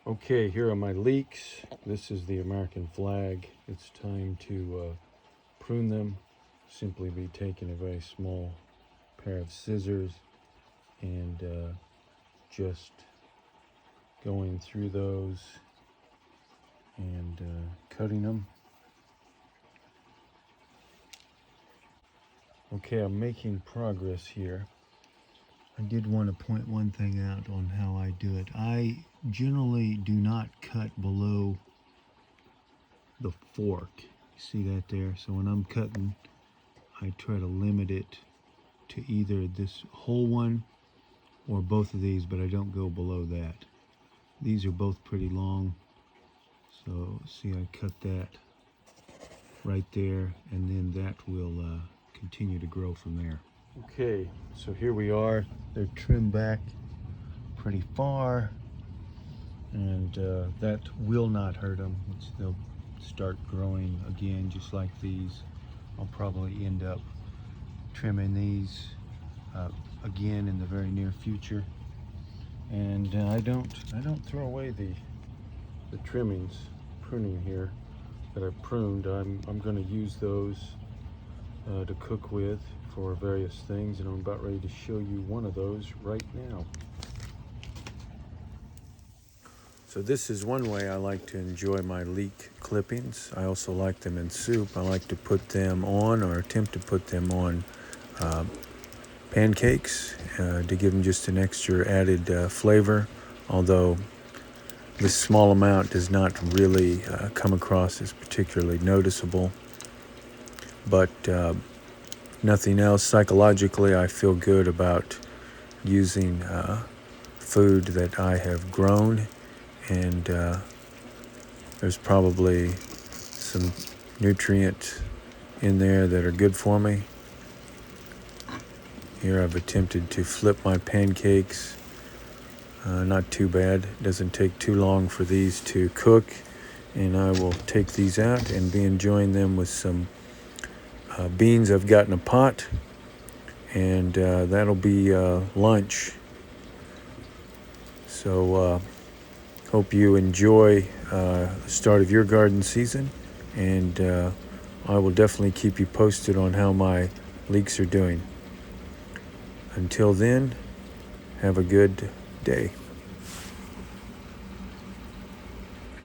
Okay, here are my leeks. This is the American flag. It's time to prune them. Simply be taking a very small pair of scissors and just going through those and cutting them. Okay, I'm making progress here. I did want to point one thing out on how I do it. I generally do not cut below the fork. You see that there? So when I'm cutting, I try to limit it to either this whole one or both of these, but I don't go below that. These are both pretty long, so see, I cut that right there, and then that will continue to grow from there. Okay, so here we are. They're trimmed back pretty far, and that will not hurt them. They'll start growing again just like these. I'll probably end up trimming these again in the very near future. And I don't throw away the trimmings, pruning here that I've pruned. I'm going to use those to cook with for various things, and I'm about ready to show you one of those right now. So this is one way I like to enjoy my leek clippings. I also like them in soup. I like to put them on, or attempt to put them on pancakes to give them just an extra added flavor, although this small amount does not really come across as particularly noticeable. But nothing else, psychologically I feel good about using food that I have grown, and there's probably some nutrients in there that are good for me. Here I've attempted to flip my pancakes. Not too bad. It doesn't take too long for these to cook, and I will take these out and be enjoying them with some beans I've got in a pot, and that'll be lunch. So hope you enjoy the start of your garden season, and I will definitely keep you posted on how my leeks are doing. Until then, have a good day.